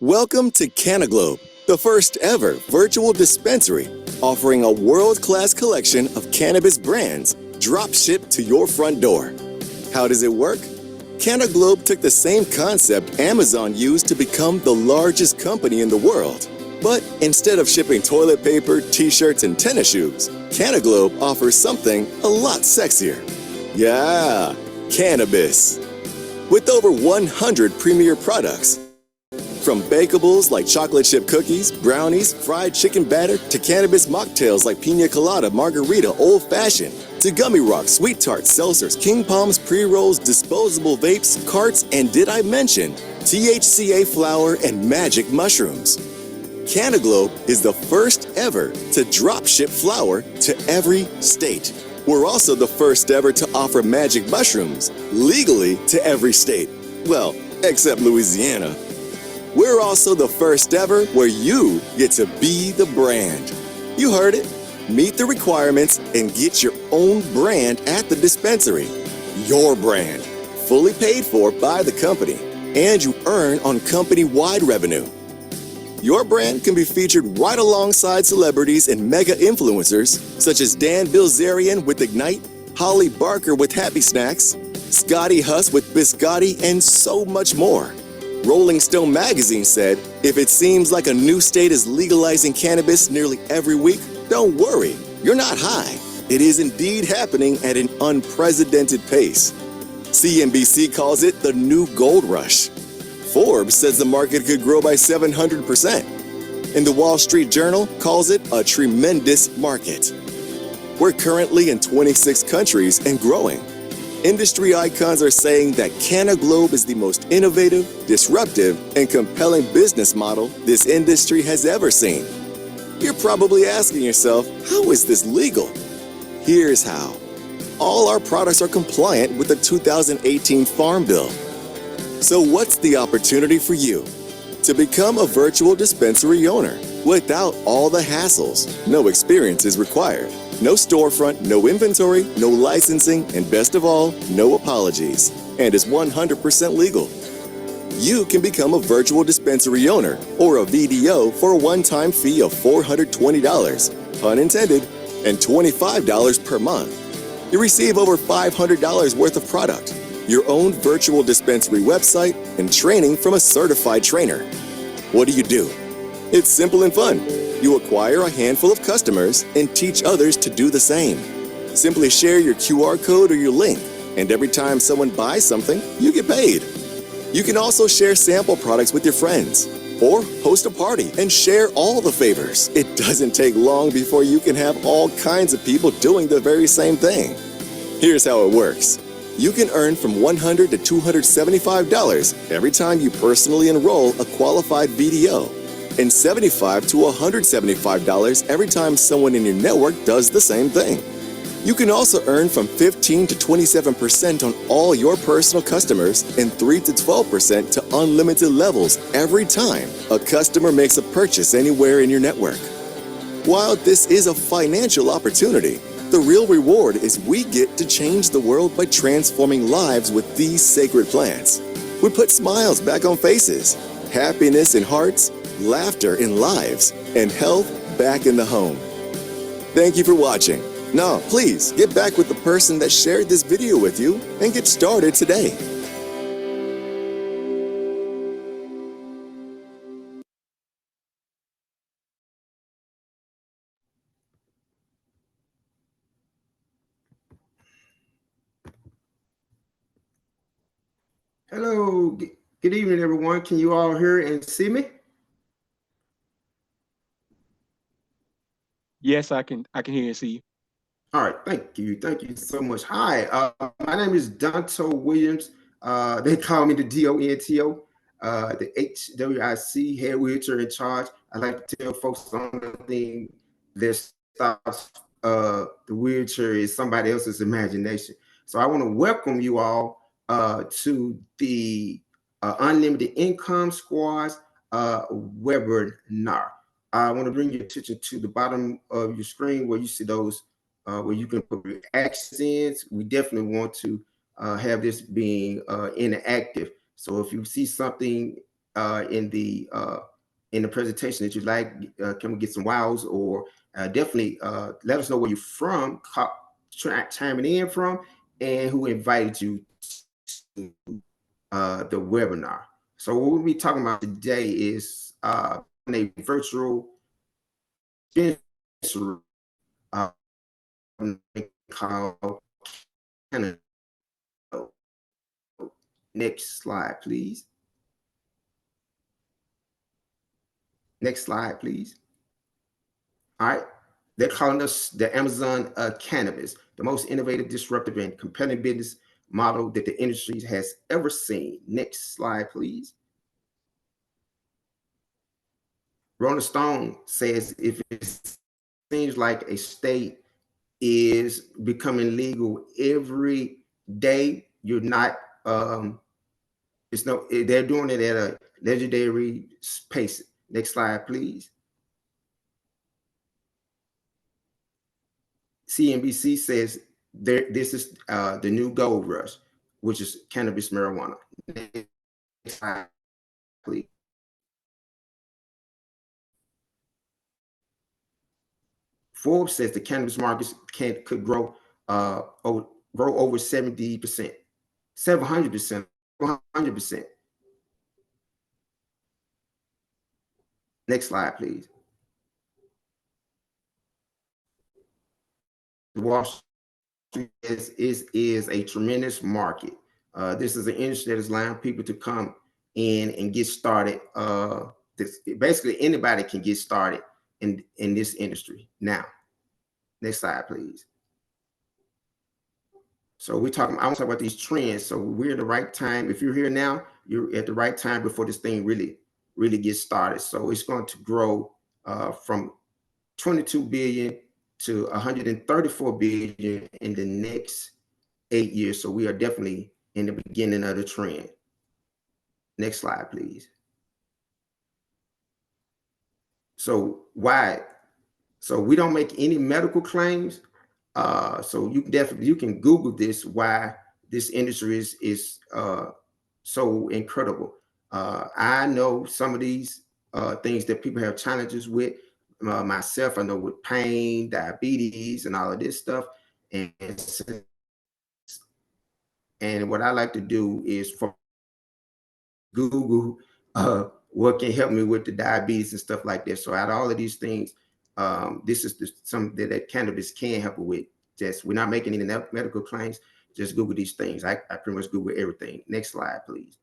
Welcome to CannaGlobe, the first ever virtual dispensary offering a world-class collection of cannabis brands drop-shipped to your front door. How does it work? CannaGlobe took the same concept Amazon used to become the largest company in the world. But instead of shipping toilet paper, t-shirts, and tennis shoes, CannaGlobe offers something a lot sexier. Yeah, cannabis. With over 100 premier products, from bakables like chocolate chip cookies, brownies, fried chicken batter, to cannabis mocktails like pina colada, margarita, old fashioned, to gummy rocks, sweet tarts, seltzers, king palms, pre-rolls, disposable vapes, carts, and did I mention THCA flower and magic mushrooms? CannaGlobe is the first ever to drop ship flower to every state. We're also the first ever to offer magic mushrooms legally to every state. Well, except Louisiana. We're also the first ever where you get to be the brand. You heard it. Meet the requirements and get your own brand at the dispensary. Your brand, fully paid for by the company, and you earn on company-wide revenue. Your brand can be featured right alongside celebrities and mega influencers such as Dan Bilzerian with Ignite, Holly Barker with Happy Snacks, Scotty Huss with Biscotti, and so much more. Rolling Stone magazine said, if it seems like a new state is legalizing cannabis nearly every week, don't worry, you're not high. It is indeed happening at an unprecedented pace. CNBC calls it the new gold rush. Forbes says the market could grow by 700%. And the Wall Street Journal calls it a tremendous market. We're currently in 26 countries and growing. Industry icons are saying that CannaGlobe is the most innovative, disruptive, and compelling business model this industry has ever seen. You're probably asking yourself, how is this legal? Here's how. All our products are compliant with the 2018 Farm Bill. So what's the opportunity for you? To become a virtual dispensary owner without all the hassles. No experience is required. No storefront, no inventory, no licensing, and best of all, no apologies. And is 100% legal. You can become a virtual dispensary owner or a VDO for a one-time fee of $420, pun intended, and $25 per month. You receive over $500 worth of product, your own virtual dispensary website, and training from a certified trainer. What do? It's simple and fun. You acquire a handful of customers and teach others to do the same. Simply share your QR code or your link, and every time someone buys something, you get paid. You can also share sample products with your friends, or host a party and share all the favors. It doesn't take long before you can have all kinds of people doing the very same thing. Here's how it works. You can earn from $100 to $275 every time you personally enroll a qualified VDO, and $75 to $175 every time someone in your network does the same thing. You can also earn from 15 to 27% on all your personal customers and 3 to 12% to unlimited levels every time a customer makes a purchase anywhere in your network. While this is a financial opportunity, the real reward is we get to change the world by transforming lives with these sacred plants. We put smiles back on faces, happiness in hearts, laughter in lives, and health back in the home. Thank you for watching. Now, please get back with the person that shared this video with you and get started today. Hello, good evening, everyone. Can you all hear and see me? Yes, I can hear and see you. All right, thank you so much. Hi, my name is Donto Williams. They call me the DONTO, the HWIC, head wheelchair in charge. I like to tell folks on the thing that stops the wheelchair is somebody else's imagination. So I want to welcome you all to the Unlimited Income Squad's webinar. I want to bring your attention to the bottom of your screen where you see those where you can put reactions in. We definitely want to have this being interactive. So if you see something in the presentation that you like, can we get some wows, or definitely let us know where you're from, chiming in from, and who invited you to the webinar. So what we'll be talking about today is a virtual dispensary called CannaGlobe. Next slide, please. Next slide, please. All right. They're calling us the Amazon cannabis, the most innovative, disruptive, and competitive business model that the industry has ever seen. Next slide, please. Rolling Stone says if it seems like a state is becoming legal every day, you're not, they're doing it at a legendary pace. Next slide, please. CNBC says this is the new gold rush, which is cannabis marijuana. Next slide, please. Forbes says the cannabis markets could grow over 70%, 700%, 100%. Next slide, please. Wall Street is a tremendous market. This is an industry that is allowing people to come in and get started. Basically, anybody can get started in this industry now. Next slide, please. So I want to talk about these trends. So we're at the right time. If you're here now, you're at the right time before this thing really gets started. So it's going to grow from 22 billion to 134 billion in the next 8 years. So we are definitely in the beginning of the trend. Next slide, please. So why? So we don't make any medical claims. So you can Google this, why this industry is so incredible. I know some of these things that people have challenges with. Myself, I know with pain, diabetes, and all of this stuff. And what I like to do is for Google what can help me with the diabetes and stuff like that. So out of all of these things, this is something that cannabis can help with. Just we're not making any medical claims. Just Google these things. I pretty much Google everything. Next slide, please.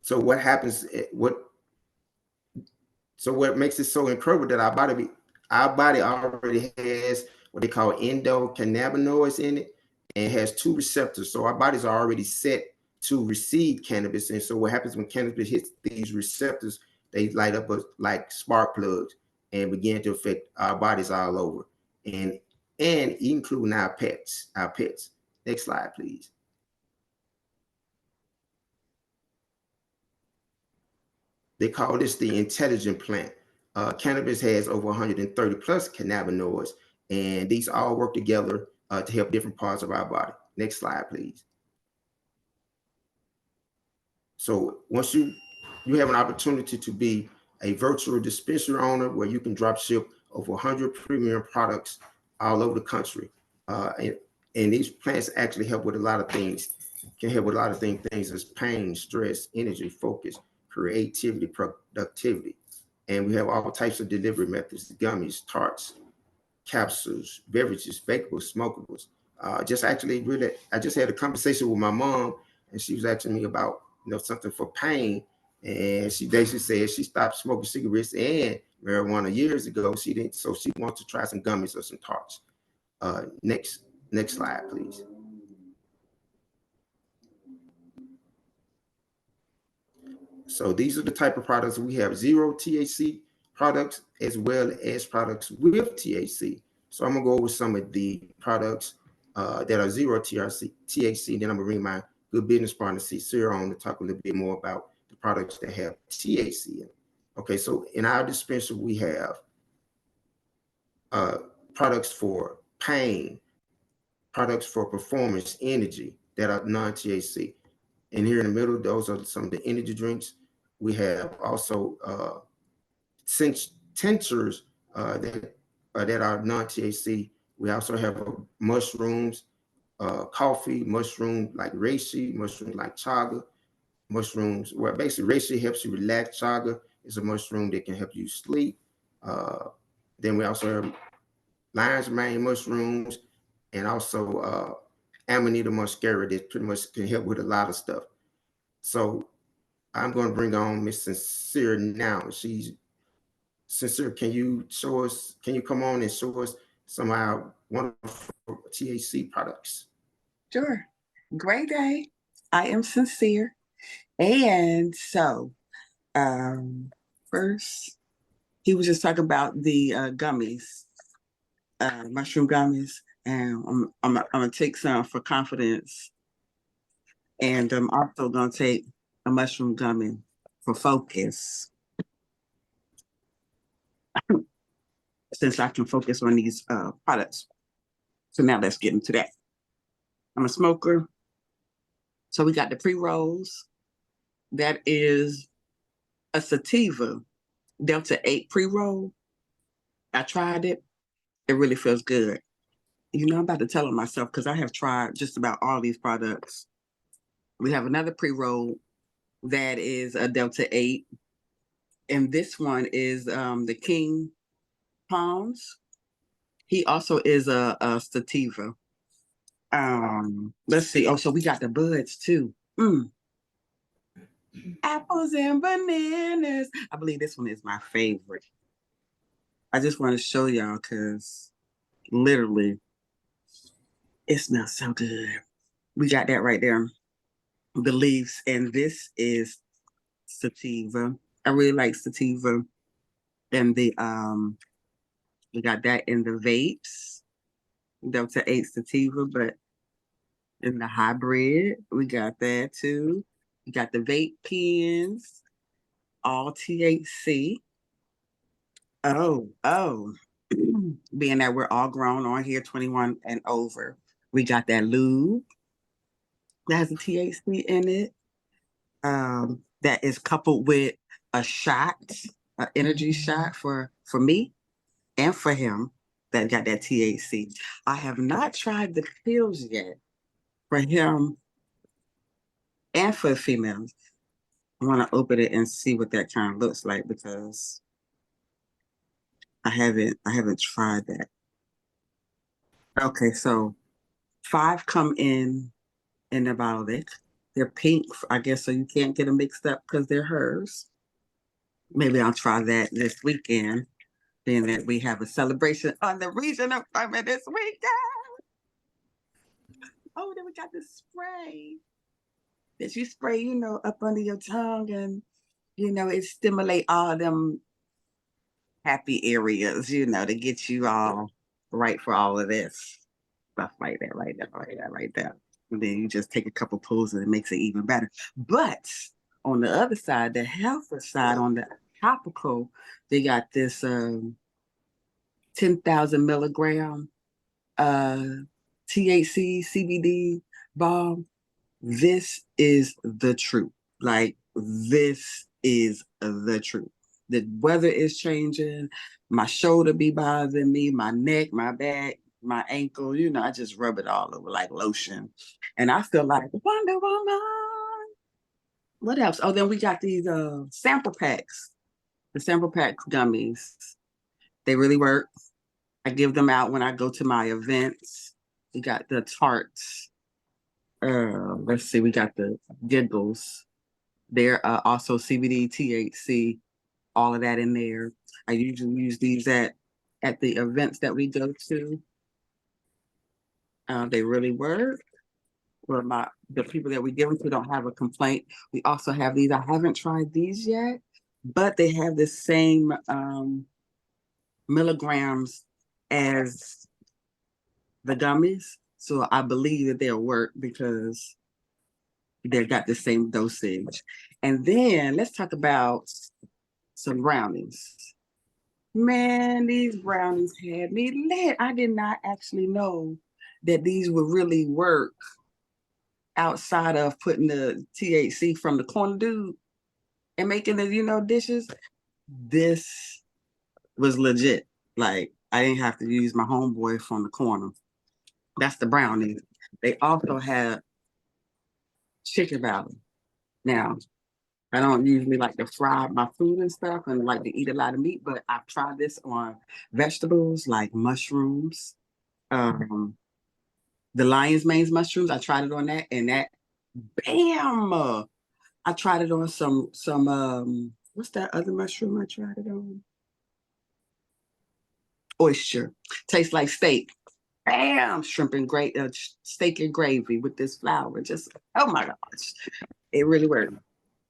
So what happens? What makes it so incredible that our body already has what they call endocannabinoids in it, and has 2 receptors. So our bodies are already set to receive cannabis. And so what happens when cannabis hits these receptors, they light up like spark plugs and begin to affect our bodies all over, and including our pets. Next slide, please. They call this the intelligent plant. Cannabis has over 130 plus cannabinoids, and these all work together to help different parts of our body. Next slide, please. So once you have an opportunity to be a virtual dispensary owner where you can drop ship over 100 premium products all over the country. And these plants actually help with a lot of things, things as pain, stress, energy, focus, creativity, productivity. And we have all types of delivery methods: gummies, tarts, capsules, beverages, bakables, smokables. I just had a conversation with my mom, and she was asking me about something for pain, and she basically said she stopped smoking cigarettes and marijuana years ago. She didn't, so she wants to try some gummies or some tarts. Next slide, please. So these are the type of products we have: zero THC products as well as products with THC. So I'm gonna go over some of the products that are zero THC. Then I'm gonna bring my good business partner Cicero on to talk a little bit more about the products that have THC in. Okay, so in our dispensary we have products for pain, products for performance, energy that are non-THC. And here in the middle, those are some of the energy drinks. We have also tinctures that are non-THC. We also have mushrooms, coffee, mushroom like reishi, mushroom like chaga, mushrooms. Well, basically, reishi helps you relax. Chaga is a mushroom that can help you sleep. Then we also have lion's mane mushrooms and also Amanita muscaria that pretty much can help with a lot of stuff. So I'm going to bring on Miss Sincere now. She's Sincere. Can you show us? Can you come on and show us some of our wonderful THC products? Sure. Great day. I am Sincere. And so, first, he was just talking about the gummies, mushroom gummies. And I'm going to take some for confidence. And I'm also going to take a mushroom gummy for focus, since I can focus on these products. So now let's get into that. I'm a smoker. So we got the pre-rolls. That is a sativa Delta 8 pre-roll. I tried it. It really feels good. You know, I'm about to tell on myself because I have tried just about all these products. We have another pre-roll that is a Delta 8. And this one is the King Palms. He also is a sativa. Let's see. Oh, so we got the buds too. Apples and bananas. I believe this one is my favorite. I just want to show y'all because literally it smells so good. We got that right there. The leaves, and this is sativa. I really like sativa. And the we got that in the vapes, Delta 8 sativa, but in the hybrid, we got that too. We got the vape pens, all THC. Oh, being that we're all grown on here, 21 and over, we got that lube that has a THC in it. That is coupled with a shot, an energy shot for me and for him that got that THC. I have not tried the pills yet for him and for females. I want to open it and see what that kind of looks like because I haven't tried that. Okay, so 5 come in the bottle. They're pink, I guess, so you can't get them mixed up because they're hers. Maybe I'll try that this weekend, being that we have a celebration on the regional appointment this weekend. Oh, then we got the spray that you spray, you know, up under your tongue, and you know, it stimulate all them happy areas, you know, to get you all right for all of this stuff like that, right there. And then you just take a couple pulls and it makes it even better. But on the other side, the healthy side, on the topical, they got this 10,000 milligram THC CBD balm. This is the truth. Like, this is the truth. The weather is changing. My shoulder be bothering me, my neck, my back, my ankle. You know, I just rub it all over like lotion. And I feel like Wonder Woman. What else? Oh, then we got these sample packs. The sample pack gummies. They really work. I give them out when I go to my events. We got the tarts. Let's see, we got the giggles. They're also CBD, THC, all of that in there. I usually use these at the events that we go to. They really work. Well, the people that we give them to don't have a complaint. We also have these. I haven't tried these yet, but they have the same milligrams as the gummies. So I believe that they'll work because they got the same dosage. And then let's talk about some brownies. Man, these brownies had me lit. I did not actually know that these would really work outside of putting the THC from the corner dude and making the, dishes, this was legit. Like, I didn't have to use my homeboy from the corner. That's the brownies. They also have chicken valley. Now, I don't usually like to fry my food and stuff and like to eat a lot of meat, but I've tried this on vegetables like mushrooms, the lion's mane mushrooms. I tried it on that, and that, bam! I tried it on some what's that other mushroom I tried it on? Oyster. Tastes like steak. Bam! Shrimp and steak and gravy with this flour. Just, oh my gosh. It really worked.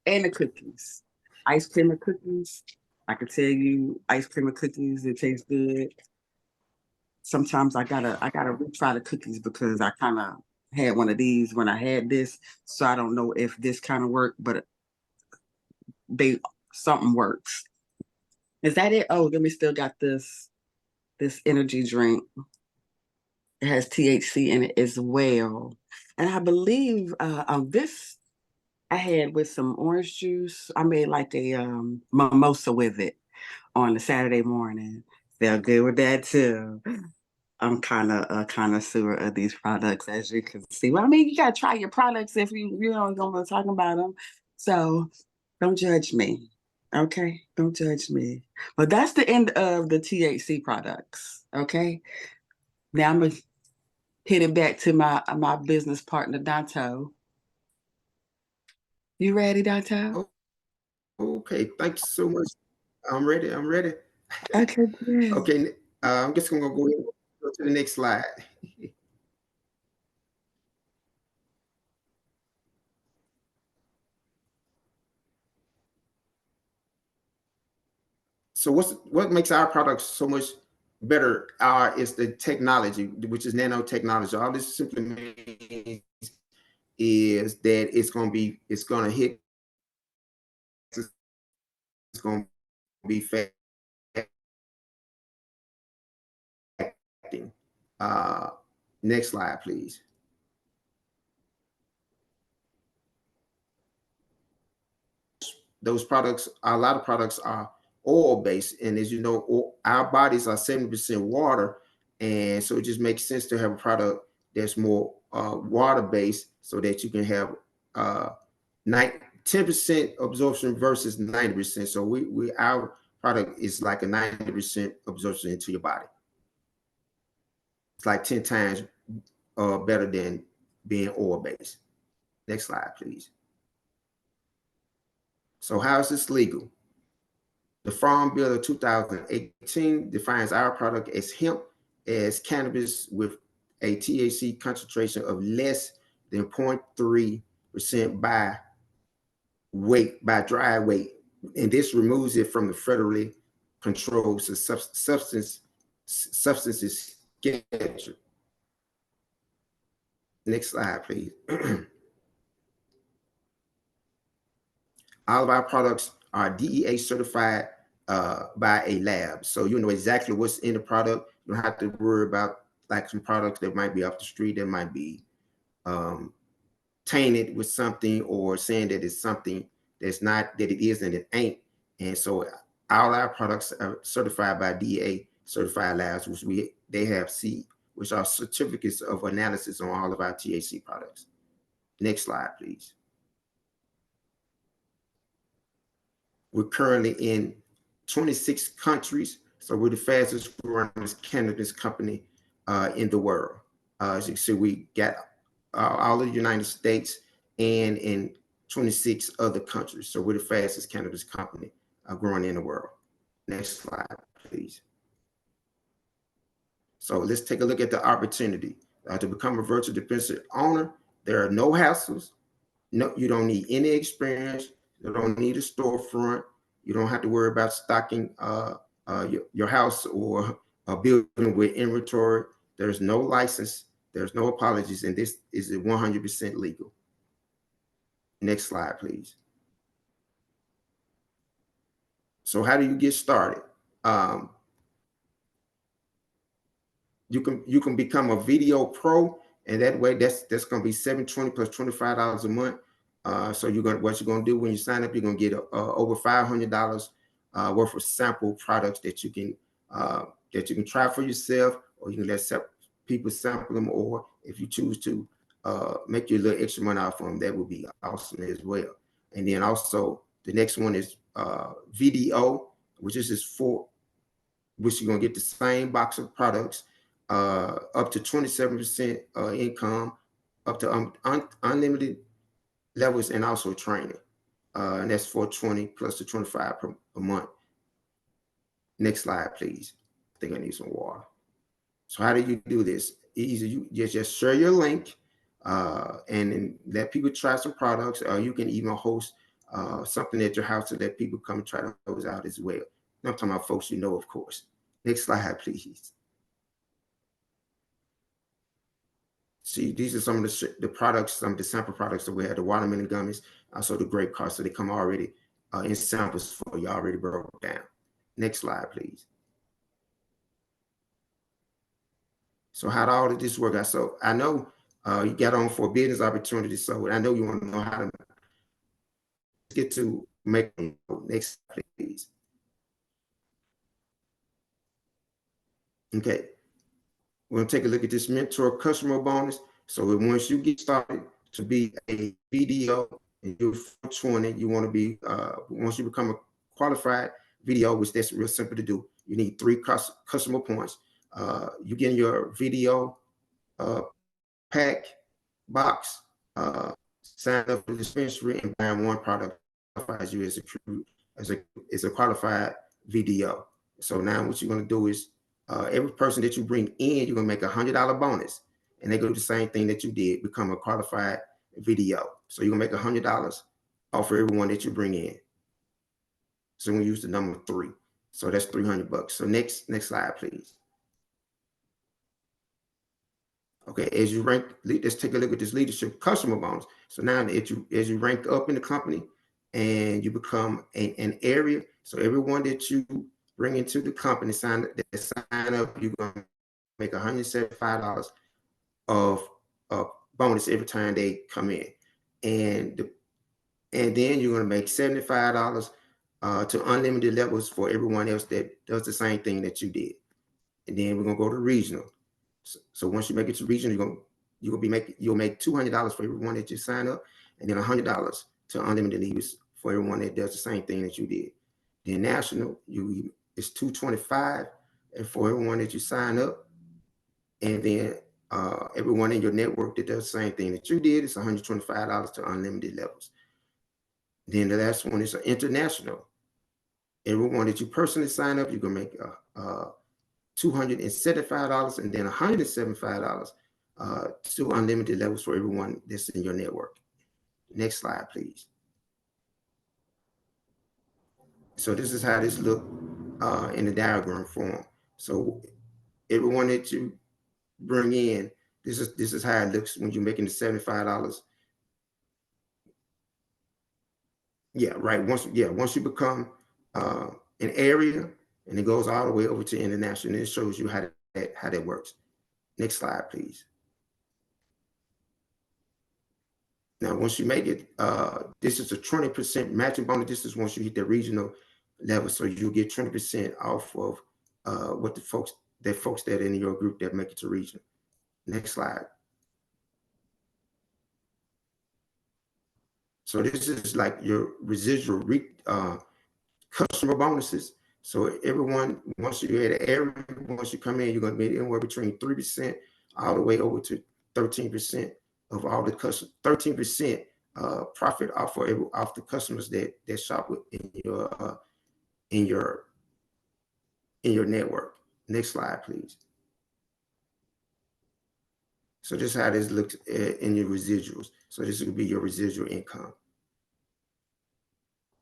And the cookies. Ice cream and cookies. I can tell you, ice cream and cookies, it tastes good. Sometimes I gotta retry the cookies because I kind of had one of these when I had this, so I don't know if this kind of worked, but something works. Is that it? Oh, then we still got this energy drink. It has THC in it as well, and I believe this I had with some orange juice. I made like a mimosa with it on a Saturday morning. Felt good with that too. I'm kind of a connoisseur of these products, as you can see. Well, I mean, you gotta try your products if you don't want to talk about them. So don't judge me, okay? Don't judge me. But that's the end of the THC products, okay? Now I'm gonna hit it back to my business partner, Danto. You ready, Danto? Okay, thanks so much. I'm ready. I'm ready. Okay, good. Okay, I'm just gonna go ahead and go to the next slide. So what makes our products so much better is the technology, which is nanotechnology. All this simply means is that it's gonna hit, it's gonna be fast. Next slide, please. Those products, a lot of products are oil based, and as you know, our bodies are 70% water, and so it just makes sense to have a product that's more water based, so that you can have 10% absorption versus 90%. So our product is like a 90% absorption into your body. It's like 10 times better than being oil based. Next slide, please. So how is this legal? The Farm Bill of 2018 defines our product as hemp as cannabis with a THC concentration of less than 0.3% by dry weight. And this removes it from the federally controlled substances schedule. Next slide, please. All of our products are DEA certified by a lab. So you know exactly what's in the product. You don't have to worry about like some products that might be off the street that might be tainted with something, or saying that it's something that's not, that it is and it ain't. And so all our products are certified by DEA certified labs, which they have which are certificates of analysis on all of our THC products. Next slide, please. We're currently in 26 countries, so we're the fastest growing cannabis company in the world. As you can see, we got all of the United States and in 26 other countries. So we're the fastest cannabis company growing in the world. Next slide, please. So let's take a look at the opportunity. To become a virtual dispensary owner, there are no hassles. No, you don't need any experience. You don't need a storefront. You don't have to worry about stocking your house or a building with inventory. There's no license. There's no apologies, and this is 100% legal. Next slide, please. So how do you get started? You can become a video pro And that way, that's going to be $720 plus $25 a month. So what you're going to do when you sign up, you're going to get over $500 worth of sample products that you can try for yourself, or you can let people sample them, or if you choose to make your little extra money off them, that would be awesome as well. And then also the next one is VDO, which is which you're going to get the same box of products, up to 27% income, up to unlimited levels, and also training. And that's for 20 plus the 25 per month. Next slide, please. I think I need some water. So how do you do this? Easy. You just share your link and then let people try some products. You can even host something at your house to let people come try those out as well. I'm talking about folks you know, of course. Next slide, please. See, these are some of the products, some of the sample products that we had, the watermelon gummies, also the grape carts. So they come already in samples for you, already broken down. Next slide, please. So how did all of this work out? So I know you got on for a business opportunity. So I know you want to know how to get to make. Next slide, please. Okay. We're going to take a look at this mentor customer bonus. So once you get started to be a BDO and you're 20, you want to be, once you become a qualified VDO, which that's real simple to do, you need 3 customer points. You get in your VDO pack box, sign up for the dispensary, and buy 1 product qualifies you as a qualified VDO. So now what you're going to do is every person that you bring in, you're going to make $100 bonus, and they go do the same thing that you did, become a qualified VDO. So you're going to make $100 off for everyone that you bring in. So we use the number 3. So that's $300. So next slide, please. Okay, as you rank, let's take a look at this leadership customer bonus. So now as you rank up in the company and you become an area, so everyone that you bring into the company sign up, you're going to make $175 of bonus every time they come in, and then you're going to make $75 to unlimited levels for everyone else that does the same thing that you did. And then we're going to go to regional. So once you make it to regional, you'll make $200 for everyone that you sign up, and then $100 to unlimited levels for everyone that does the same thing that you did. Then national, it's $225 and for everyone that you sign up, and then everyone in your network that does the same thing that you did, it's $125 to unlimited levels. Then the last one is international. Everyone that you personally sign up, you're gonna make $275 and then $175 to unlimited levels for everyone that's in your network. Next slide, please. So this is how this look in the diagram form. So everyone that you bring in, this is how it looks when you're making the $75. Yeah, right. Once you become an area, and it goes all the way over to international, and it shows you how that works. Next slide, please. Now, once you make it, this is a 20% matching bonus. This is once you hit the regional level, so you get 20% off of what the folks that are in your group that make it to regional. Next slide. So this is like your residual customer bonuses. So everyone, once you're at an area, once you come in, you're going to be anywhere between 3% all the way over to 13% of all the customers, 13% profit off the customers that shop in your network. Next slide, please. So this is how this looks in your residuals. So this will be your residual income.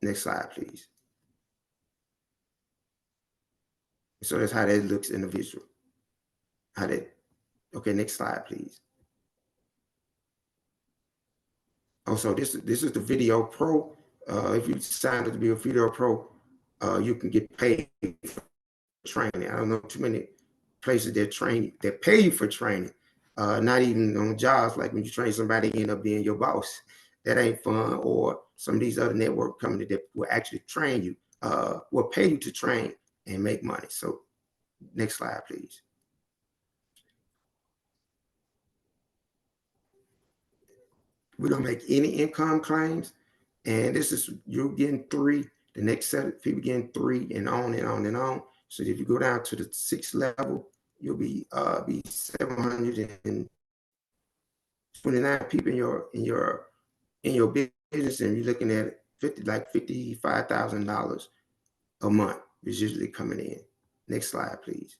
Next slide, please. So that's how that looks in the visual. Okay, next slide, please. Also, this is the Video Pro. If you sign up to be a Video Pro, you can get paid for training. I don't know too many places that pay you for training, Not even on jobs, like when you train somebody, end up being your boss. That ain't fun. Or some of these other network companies that will actually train you, will pay you to train and make money. So next slide, please. We don't make any income claims. And this is, you're getting 3, the next set of people getting 3, and on and on and on. So if you go down to the 6th level, you'll be 729 people in your business, and you're looking at $55,000 a month is usually coming in. Next slide, please.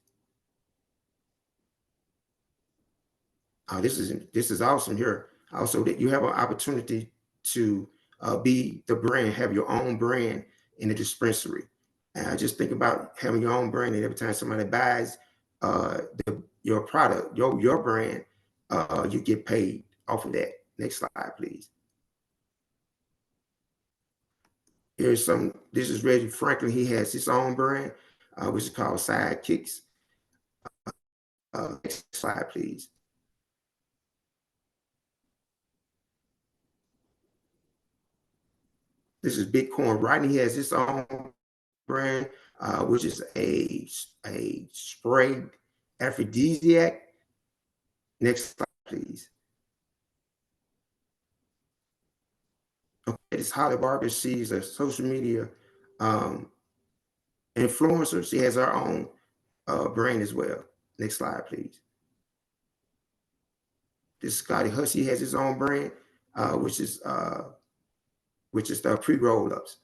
This is awesome here. Also, that you have an opportunity to be the brand, have your own brand in the dispensary. Just think about having your own brand, and every time somebody buys your product, your brand, you get paid off of that. Next slide, please. This is Reggie Franklin. He has his own brand, which is called Sidekicks. Next slide, please. This is Bitcoin Rodney. He has his own brand, which is a spray aphrodisiac. Next slide, please. Okay, this Holly Barber. She's a social media influencer. She has her own brand as well. Next slide, please. This Scotty Hussey has his own brand, which is the pre-roll ups,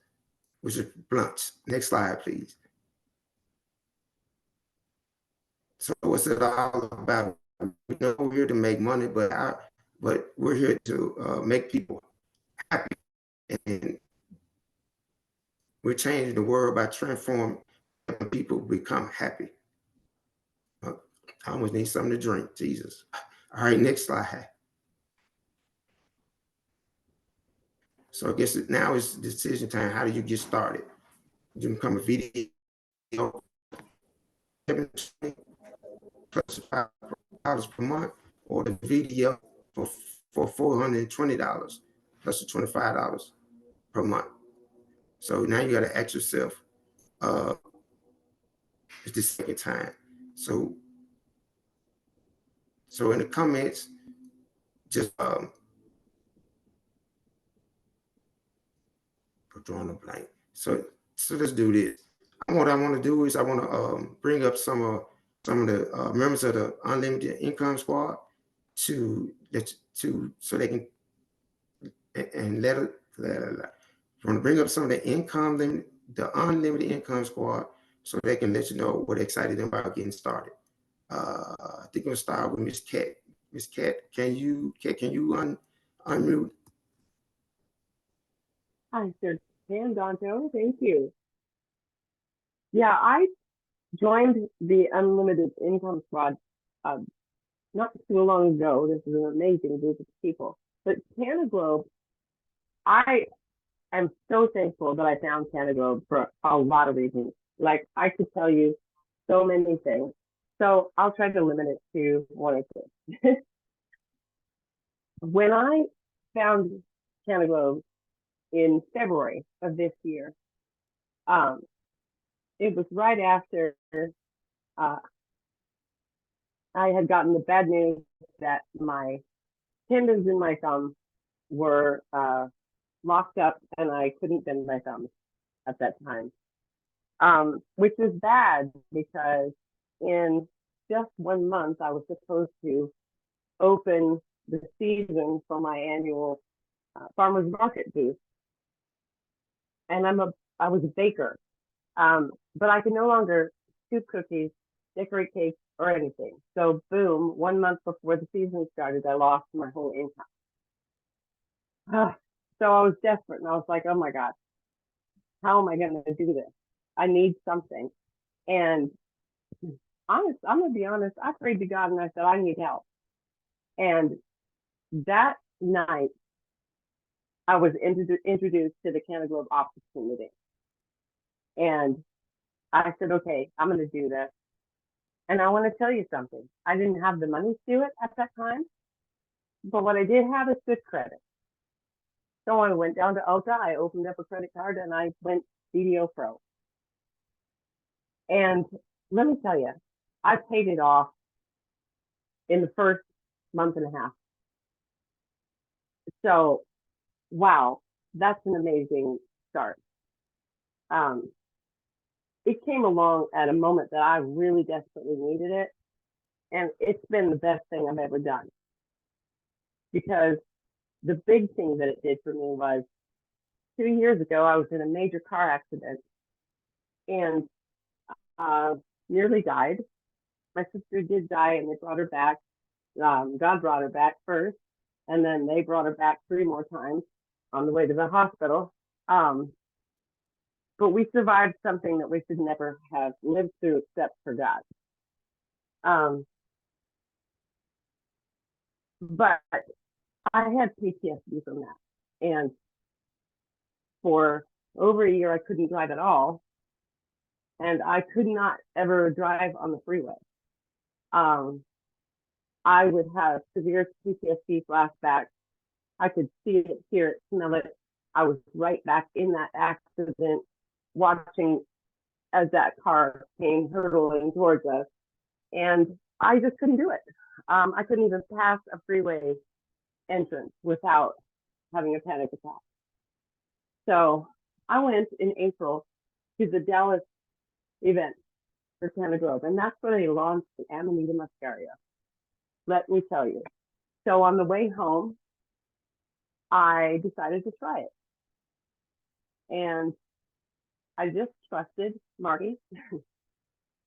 which is blunts. Next slide, please. So what's it all about? We know we're here to make money, but we're here to make people happy, and we're changing the world by transforming people become happy. I almost need something to drink, Jesus. All right, next slide. So I guess now is decision time. How do you get started? You become a video plus $5 per month, or the video for $420 plus the $25 per month. So now you got to ask yourself, it's the second time. So in the comments, just drawing a blank. So let's do this. What I want to do is I want to bring up some of the members of the Unlimited Income Squad so they can and let it. I want to bring up some of the Unlimited Income Squad, so they can let you know what excited them about getting started. I think we'll start with Miss Cat. Miss Cat, can you unmute? I sure can, Donto. Thank you. Yeah, I joined the Unlimited Income Squad not too long ago. This is an amazing group of people. But CannaGlobe, I am so thankful that I found CannaGlobe for a lot of reasons. Like, I could tell you so many things. So I'll try to limit it to one or two. When I found CannaGlobe in February of this year, it was right after I had gotten the bad news that my tendons in my thumb were locked up and I couldn't bend my thumbs at that time, which was bad because in just 1 month I was supposed to open the season for my annual farmers market booth, and I was a baker, but I could no longer scoop cookies, decorate cakes, or anything. So boom, 1 month before the season started, I lost my whole income. So I was desperate, and I was like, oh my God, how am I going to do this? I need something. And I'm going to be honest, I prayed to God and I said, I need help. And that night, I was introduced to the CannaGlobe opportunity. And I said, okay, I'm going to do this. And I want to tell you something. I didn't have the money to do it at that time, but what I did have is good credit. So I went down to Ulta, I opened up a credit card, and I went BDO Pro. And let me tell you, I paid it off in the first month and a half. So, wow, that's an amazing start. It came along at a moment that I really desperately needed it. And it's been the best thing I've ever done. Because the big thing that it did for me was 2 years ago, I was in a major car accident and nearly died. My sister did die and they brought her back. God brought her back first, and then they brought her back 3 more times on the way to the hospital. But we survived something that we should never have lived through except for God. But I had PTSD from that. And for over a year, I couldn't drive at all. And I could not ever drive on the freeway. I would have severe PTSD flashbacks. I could see it, hear it, smell it. I was right back in that accident, watching as that car came hurtling towards us. And I just couldn't do it. I couldn't even pass a freeway entrance without having a panic attack. So I went in April to the Dallas event for CannaGlobe, and that's where they launched the Amanita Muscaria. Let me tell you. So on the way home, I decided to try it. And I just trusted Marty.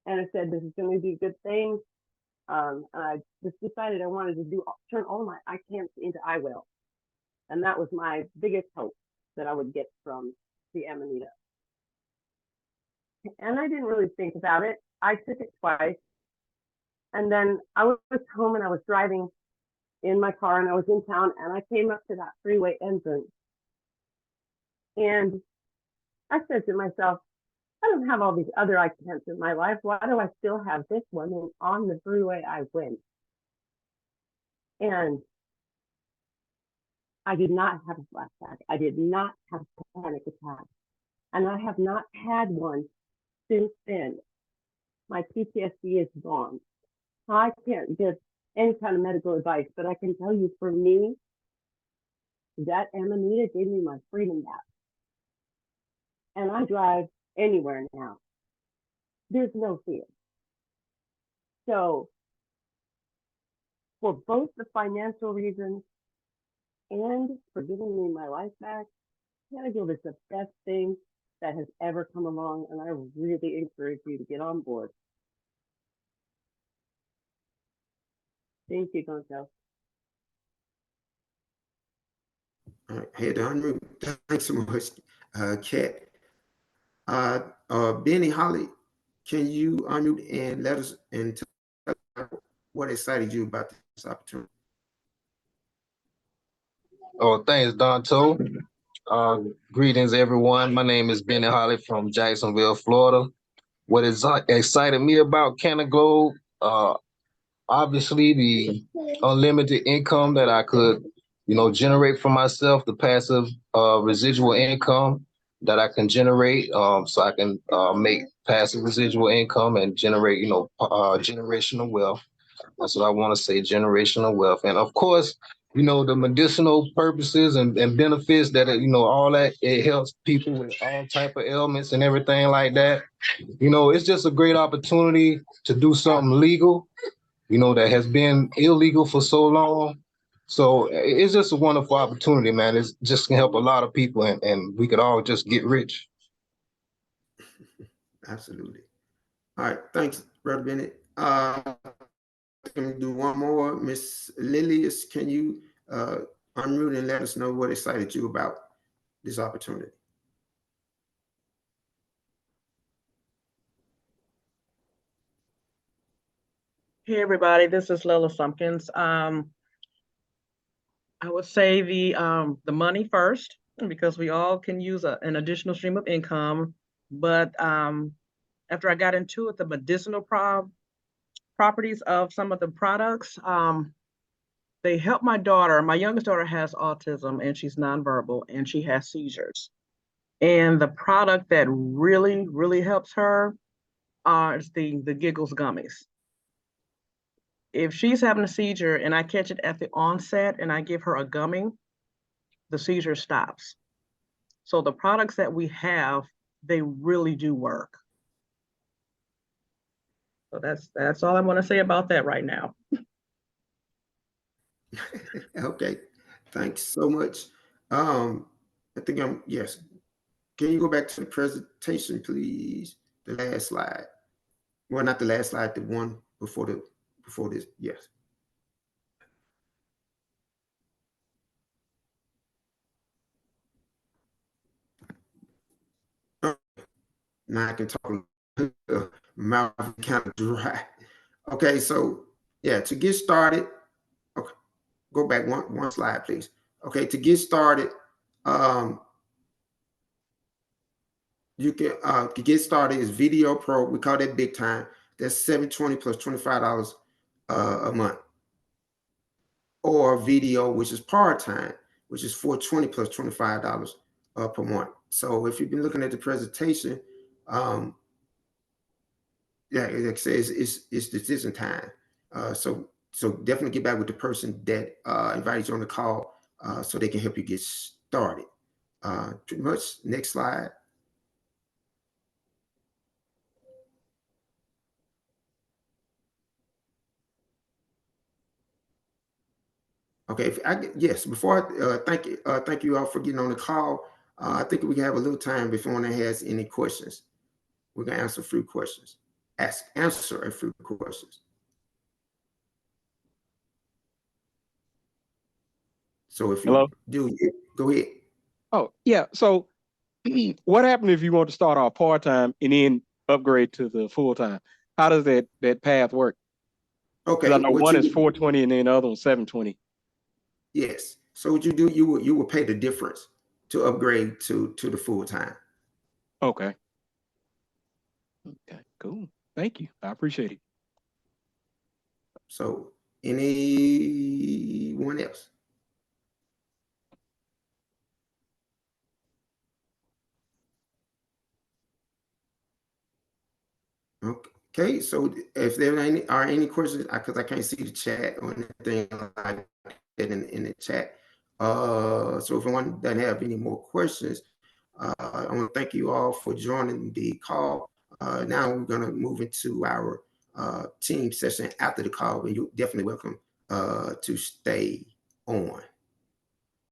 And I said, this is going to be a good thing. And I just decided I wanted to turn all my I can'ts into I will. And that was my biggest hope that I would get from the Amanita. And I didn't really think about it. I took it twice. And then I was home and I was driving in my car and I was in town and I came up to that freeway entrance. And I said to myself, I don't have all these other I can'ts in my life. Why do I still have this one? And on the freeway, I went. And I did not have a flashback. I did not have a panic attack. And I have not had one since then. My PTSD is gone. I can't give any kind of medical advice, but I can tell you for me, that Amanita gave me my freedom back. And I drive anywhere now. There's no fear. So for both the financial reasons and for giving me my life back, CannaGlobe is the best thing that has ever come along, and I really encourage you to get on board. Thank you, Gonzo. All right, hey, Don, thanks so much, Kat. Benny Holly, can you unmute and let us and tell what excited you about this opportunity? Oh, thanks, Donto. Greetings, everyone. My name is Benny Holly from Jacksonville, Florida. What is excited me about CannaGlobe? Obviously, the unlimited income that I could, generate for myself, the passive residual income that I can generate, so I can make passive residual income and generate, generational wealth. That's what I want to say, generational wealth. And of course, the medicinal purposes and benefits that, all that, it helps people with all type of ailments and everything like that. It's just a great opportunity to do something legal, that has been illegal for so long. So it's just a wonderful opportunity, man. It's just can help a lot of people and we could all just get rich. Absolutely. All right. Thanks, Brother Bennett. Can we do one more? Miss Lilius, can you unmute and let us know what excited you about this opportunity? Hey everybody, this is Lola Sumpkins. I would say the money first, because we all can use an additional stream of income. But after I got into it, the medicinal properties of some of the products. They help my daughter. My youngest daughter has autism and she's nonverbal and she has seizures. And the product that really, really helps her is the Giggles gummies. If she's having a seizure and I catch it at the onset and I give her a gummy, the seizure stops. So the products that we have, they really do work. So that's all I want to say about that right now. Okay, thanks so much. I think yes. Can you go back to the presentation, please? The last slide. Well, not the last slide, the one before this. Yes. Now I can talk. Mouth kind of dry. Okay, so yeah, to get started. Okay, go back one slide, please. Okay, to get started, you can get started is Video Pro. We call that big time. That's $720 plus $25 a month. Or Video, which is part-time, which is $420 plus $25 per month. So if you've been looking at the presentation, yeah, like I said, it's decision time. So definitely get back with the person that invited you on the call so they can help you get started. Pretty much. Next slide. Okay. Yes. Before thank you all for getting on the call. I think we can have a little time if anyone has any questions. We're gonna answer a few questions. Answer a few questions. So if you Hello? do, go ahead. Oh, yeah. So what happened if you want to start off part-time and then upgrade to the full-time? How does that path work? Because I Okay. know one is 420 and then the other one's 720. Yes. So what you do, you will pay the difference to upgrade to the full time. Okay. Okay, cool. Thank you. I appreciate it. So anyone else? Okay. So if there are any questions, because I can't see the chat or anything like that in the chat. So if anyone doesn't have any more questions, I want to thank you all for joining the call. Now we're going to move into our team session after the call, and you're definitely welcome to stay on.